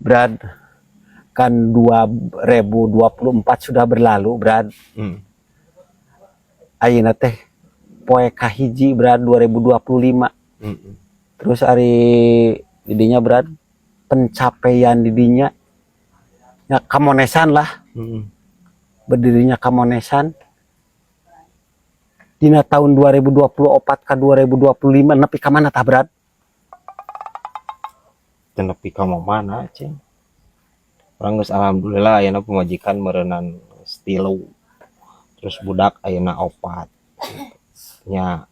Brad, kan 2024 sudah berlalu, Brad. Ayeuna teh poe kahiji, Brad, 2025. Terus hari didinya, Brad, pencapaian didinya ya kamonesan lah. Berdirinya kamonesan dina tahun 2024 ke 2025 nepi ka mana tah, Brad? Nepi ka mana, Cing? Orang geus alhamdulillah ayeuna pemajikan meureunnan stilu. Terus budak ayeuna 4. Nya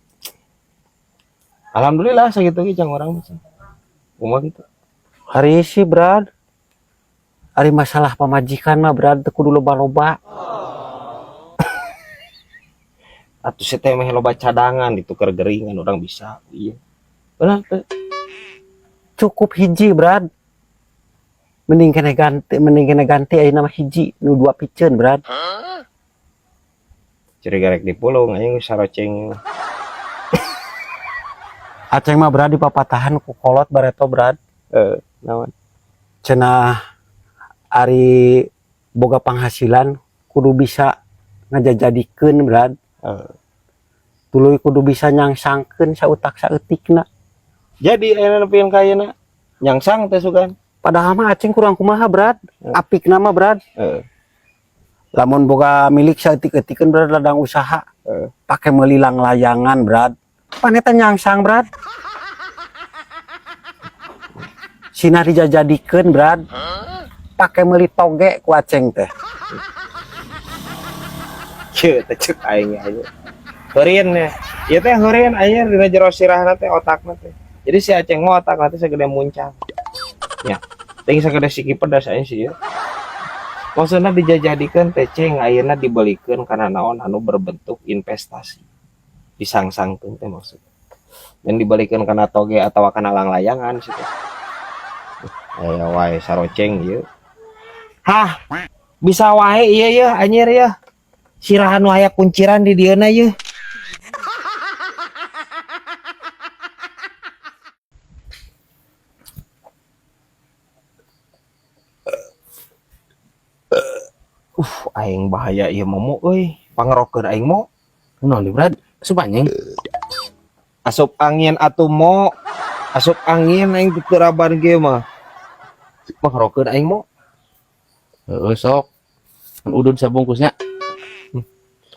alhamdulillah sakitu ge cang urang mah. Kumaha gitu. Hari sih, Brad. Ari masalah pamajikan mah, Brad, teu kudu loba-loba. Atuh si teh mah loba cadangan ditukar geringan orang bisa. Iya. Benar teh. Cukup hiji, Brad. Mending kena ganti ayeuna mah hiji nu 2 piceun, Brad. Ciri garek dipulung aing saroceng. Aceng mah, Brad, dipapatahan ku kolot bareto, Brad. Naon? Cenah ari boga penghasilan kudu bisa ngajajadikeun, Brad. Tuluy kudu bisa nyangsangkeun sautak saeutikna. Jadi ayeuna nepieun ka ayeuna nyangsang teh sugan. Padahal mah aceng kurang kumaha, Brad. Apikna mah, Brad. Lamun boga milik saeutik-eutikeun, Brad, ladang usaha. Pake melilang layangan, Brad. Paneta nyangsang, Brad. Sina dijajadikeun, Brad. Pake meuli toge ku aceng teh. Ceu teh ceuk aing aya. Heureun nya. Ieu teh heureun aya dina jero sirahna teh otakna teh. Jadi si aceng mah otakna teh sagede muncang. Nya, teuing sagede siki pedas aing sih. Maksudna dijajadikeun teh ceng ayeuna dibelikeun kana naon anu berbentuk investasi. Disangsangkeun teh maksud. Dan dibelikeun kana toge atawa kana lang-layangan situ. Aya wae saroceng ieu. Hah, bisa wae ieu yeuh anjir yeuh. Sirahan waya kunciran di dieuna yeuh. Aing bahaya ieu momo euy. Pangerokeun aing mo. Naon di, Brad? Asup anjing. Asup angin atuh mo. Asup angin aing tuturaban ge mah. Pangerokeun aing mo. Heeh, sok. Kan udud sabungkusnya.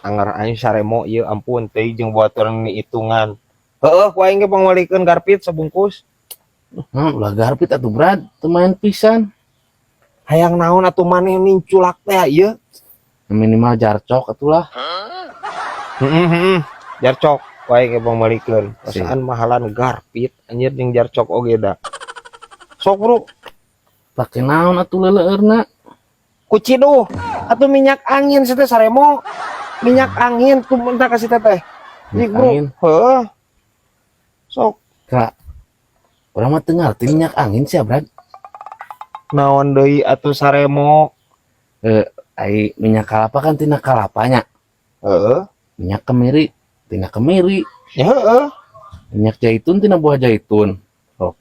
Anggar aing saremo ieu ampun teuing jeung baturan hitungan. Heeh, ku aing ge pangwalikeun garpit sabungkus. Ulah garpit atuh, Brad. Teu main pisan. Hayang naon atuh maneh ninculak teh ieu? Minimal jarcok atulah. Jarcok ku aing ge pangwalikeun. Perasaan mahalan garpit anjir jeung jarcok oge da. Sok, Bro. Pake naon atuh leuleurna? Ku ciduh atuh minyak angin teh saremo. Minyak angin tuh minta kasih teteh. Ih, Bro. Heeh. Sok. Kak. Urang mah teu ngarti minyak angin sia, Brad. Naon deui atuh saremo? Ai minyak kalapa kan tina kalapanya. Heeh. Minyak kemiri tina kemiri. Ya heeh. Minyak zaitun tina buah zaitun. Oh.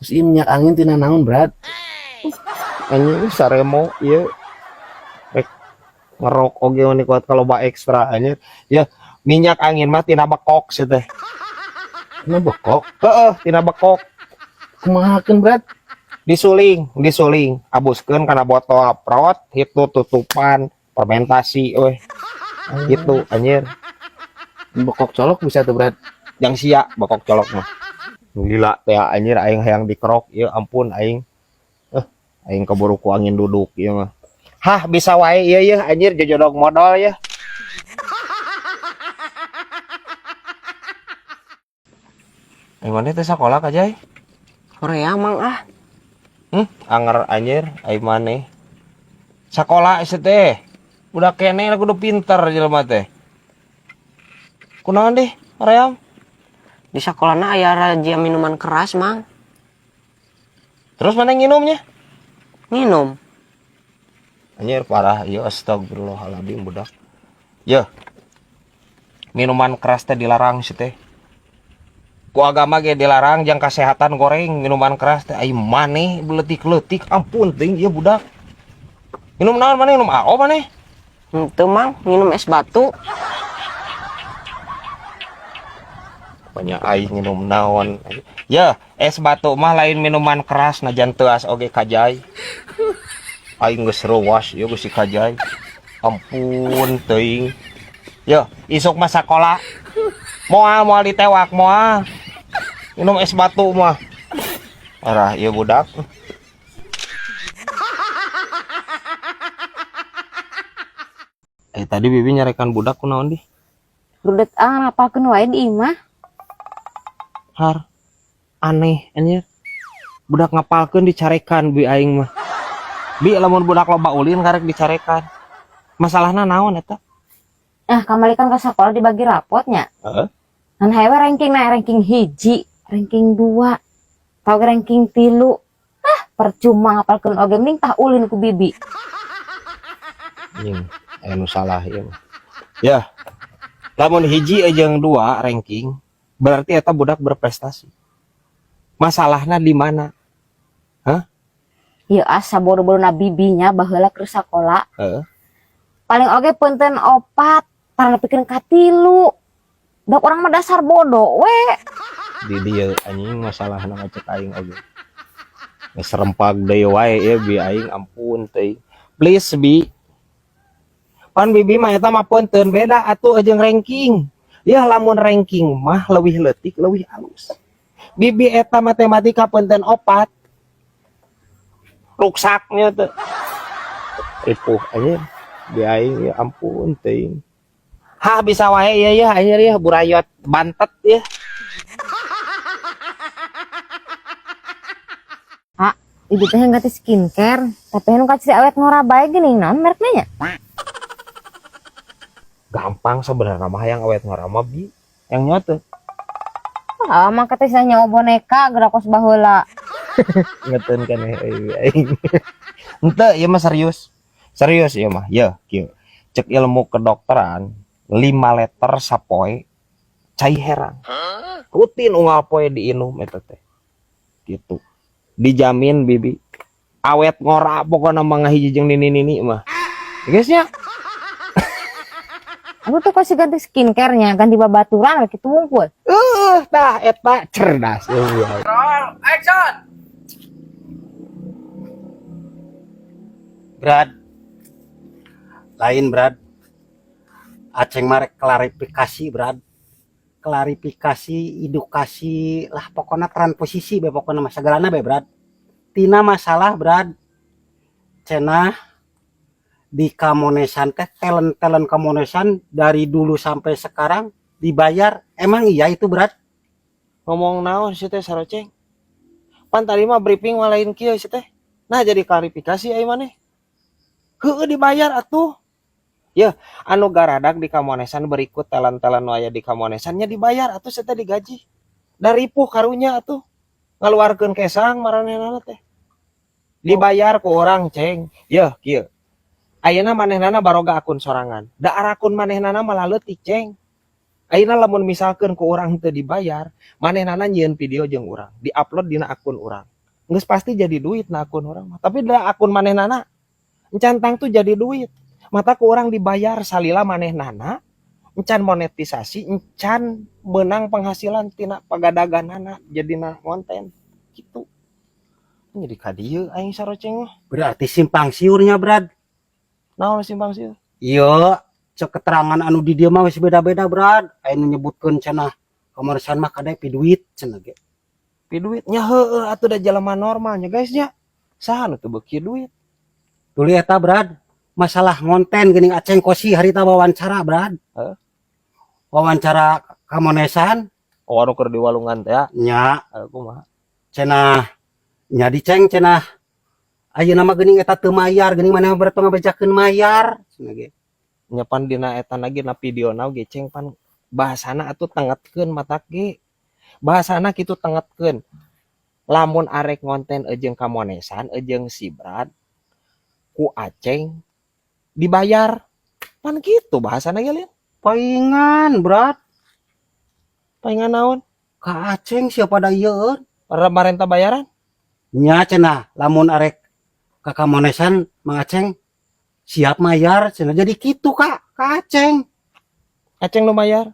Terus ieu minyak angin tina naon, Brad? Anjing saremo ieu rek ngerok oge mah kuat kaloba ekstra anjir. Ya minyak angin mah tina bekok sih teh. Tina bekok. Heeh, tina bekok. Kumahakeun, Brad? Disuling, abuskeun kana botol aprot, itu tutupan fermentasi euy. Gitu anjir. Bekok colok bisa tuh, Brad. Yang sia bekok colok mah. Gila teh anjir aing hayang dikerok ieu ampun aing. Aing keburu ku angin duduk ieu mah. Hah, bisa wae ieu yeuh anjir jojodog modal ya. Aing maneh teh sakola ka Jay? Korea mang ah. Anger anjir aing maneh. Sakola ese teh. Udah kene kudu pinter jelema teh. Kunaon deh, Maryam? Di sekolahna aya razia minuman keras mang. Terus mana nginumnya? Minum. Anjir parah, ya astagfirullahaladzim budak. Ya. Minuman keras teh dilarang sih teh. ku agama ge dilarang jang kesehatan goreng minuman keras teh ai maneh beletik-letik ampun teuing ieu budak. Minum naon maneh minum AO maneh? Itu mang minum es batu. Banyak aing minum naon. Ya, es batu mah lain minuman keras najan teuas oge kajai. Aing geus reuwas ieu geus si kajai. Ampun teuing. Yo, isuk mah sakola. Moal ditewak moal. Minum es batu mah. Arah ieu budak. Tadi bibi nyarekan budak kunaon di? Rudet ngapalkeun wae di imah. Har. Aneh anjir. Budak ngapalkeun dicarekan bi aing mah. Bi lamun budak loba ulin karek dicarekan. Masalahna naon eta? Nah, kamalikan ke sekolah dibagi rapotnya. Heeh. Nan hae ranking ranking 1, ranking 2, tau ranking 3. Percuma ngapalkeun oge mending tah ulin ku bibi. Anjing, anu salah ieu mah. Ya. Lamun hiji jeung 2 ranking, berarti eta budak berprestasi. Masalahna di mana? Ieu asa bodo-bodona bibinya baheula keur sakola. Heeh. Paling oge punten 4, tara nepikeun ka 3. Dak urang mah dasar bodoh we. Di dieu anjing masalahna mah cek aing oge. Geus serempak deui wae ya bi aing ampun teuing. Please bi. Pan bibi mah eta mah punten beda atuh jeung ranking. Ya lamun ranking mah leuwih leutik, leuwih alus. Bibi eta matematika punten 4. Ruksaknya teh. Ripuh anjing. Bi aing ya ampun teuing. Ha bisa wae ya anjir ya burayot bantet ya. Ibu teh ganti skincare, tapi anu kaciri awet ngora bae geuning naon merekna nya? Gampang sebenarnya mah yang awet ngarama bi. Yang nyote. Ah, mah kata nya boneka gerak kos baheula. Ngeten kan aing. Henteu ieu mah serius. Serius ieu mah. Ya, kieu. Cek ilmu kedokteran 5 liter sapoe cai herang. Rutin unggal poe diinum eta teh. Gitu. Dijamin bibi. Awet ngora pokona mah hiji jeung nini mah. Geus nya. Aku tuh kasih ganti skincare-nya, ganti babaturan kitu wungkul. Tah eta cerdas. Brad. Lain, Brad. Aceng marek klarifikasi, Brad. Klarifikasi, edukasi, lah pokoknya transposisi be pokoknya mah sagalana be, Brad. Tina masalah, Brad. Cenah di Kamonesan teh talent Kamonesan dari dulu sampai sekarang dibayar. Emang iya itu, Brad? Ngomong naon sih teh saroceng? Pan tadi mah briefing mah lain kieu sih teh. Nah jadi klarifikasi ai maneh. Heueuh dibayar atuh. Ya, anu garadak di Kamonesan berikut talent nu aya di Kamonesannya dibayar atuh saya digaji. Dari puh karunya atuh. Ngaluarkeun kesang maranehna teh. Dibayar ku orang, Ceng. Ya, kieu. Ayeuna manehnana baroga akun sorangan. Da akun manehnana malah leutik, Ceng. Ayeuna lamun misalkeun ku urang teu dibayar, manehnana nyieun video jeung urang, diupload dina akun urang. Geus pasti jadi duit na akun urang mah. Tapi da akun manehnana encan tang tuh jadi duit. Mata ku orang dibayar salila manehnana encan monetisasi, encan menang penghasilan tina pagadaganana jadina konten gitu. Jadi kadieu aing saroceng mah. Berarti simpang siurnya, Brad. Naon simpang siur? Iya, cek keterangan anu di dia mah wis beda-beda, Brad. Anu nyebutkeun cenah Kamonesan mah kadai pi duit cenah ge. Pi duitnya heueuh atuh da jelema normalnya guys nya. Saha nu teu beuki duit? Tuluy eta, Brad. Masalah ngonten geuning Aceng Kosi harita wawancara, Brad. Wawancara Kamonesan Oh anu keur di walungan teh ya. nya Kumaha? cenah nya diceng cenah ayeuna mah geuning eta teu mayar, geuning maneh berarti ngabejakeun mayar cenah ge. Nya pan dina eta lagi na video na ge ceng pan bahasana atuh tengetkeun matak ge. Bahasana kitu tengetkeun. Lamun arek ngonten jeung Kamonesan jeung si Brad ku Aceng dibayar. Pan gitu bahasana ge, Lin. Paingan, Brad. Paingan naon? Ka Aceng siapa da ieu? Marenta bayaran? Nya cenah lamun arek ka Kamonesan Mang Aceng siap mayar cenah jadi kitu Kak, ka Aceng. Aceng nu bayar?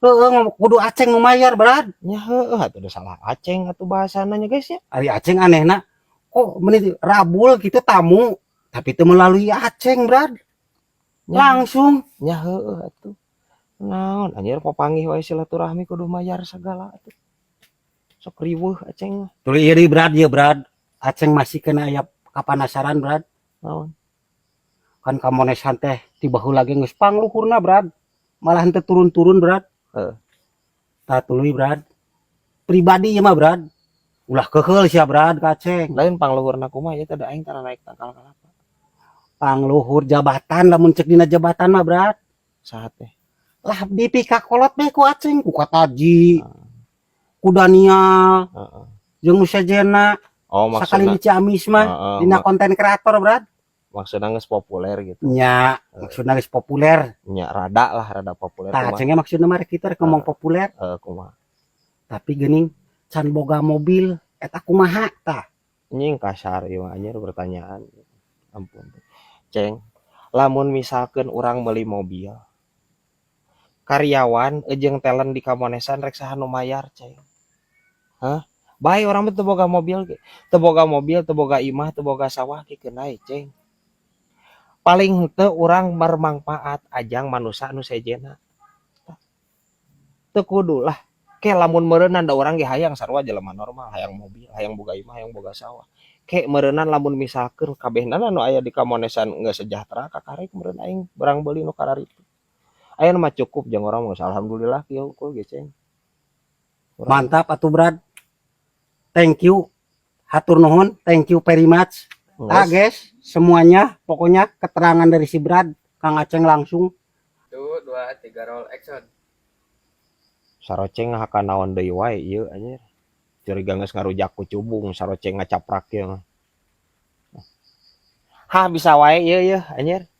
Heeh, kudu Aceng nu mayar, Brad. Nya heueuh atuh udah salah Aceng atuh bahasana nya guys ya. Ari Aceng anehna kok menit rabul gitu tamu tapi teu melalui Aceng, Brad. Langsung. Nya heueuh atuh. Naon anjir papanggih wae silaturahmi kudu mayar segala atuh. Sok riweuh Aceng mah. Tuh ieu deui, Brad, ieu Brad. Aceng masih kena aya kapanasaran, Brad. Naon? Kan Kamonesan teh ti baheula ge geus pangluhurna, Brad. Malah henteu turun-turun, Brad. Heeh. Tah tuluy, Brad. Pribadi ieu mah, Brad. Ulah keheul sia, Brad, ka Aceng. Lain pangluhurna kumaha ya teh da aing tara naik tangkal kalapa. Pangluhur jabatan lamun cek dina jabatan mah, Brad. Saha teh? Lah dipika kolot bae ku Aceng, ku Kataji, ku Daniel, Heeh. jeung nu sajena. Oh Sakali maksudna di Ciamis mah dina konten kreator, Brad. maksudna geus populer gitu. Nya, maksudna geus populer. Nya rada populer Tah kumaha. Acengnya maksudna mah rek kitu rek ngomong populer, Kumaha. tapi geuning can boga mobil eta kumaha tah? Nying kasar ieu mah anjir pertanyaan. Ampun. Ceng, lamun misalkeun urang meuli mobil. Karyawan jeung talent di Kamonesan rek saha nu mayar, Ceng? Hah? Bae orang teu boga mobil ge. Teu boga mobil, teu boga imah, teu boga sawah kieu nae, Ceng. Paling henteu urang bermanfaat ajang manusia anu sejena. Teu kudu lah. Ke lamun meureunnan da urang ge hayang sarua jelema normal, hayang mobil, hayang boga imah, hayang boga sawah. Ke meureunnan lamun misalkeun kabehna anu aya di Kamonesan geus sejahtera kakarek meureun aing barang beuli nu kararitu. Aya mah cukup jeung urang geus alhamdulillah kieu kul ge, Ceng. Mantap atuh, Brad. Thank you. Hatur nuhun, thank you very much. Ah, guys, semuanya pokoknya keterangan dari si Brad, Kang Aceng langsung. 1, 2, 3 roll action. Saroceng hakan naon deui wae ieu anjir. Curiga geus ngarujak ku cubung saroceng ngacaprak ieu mah. Hah bisa wae ieu anjir.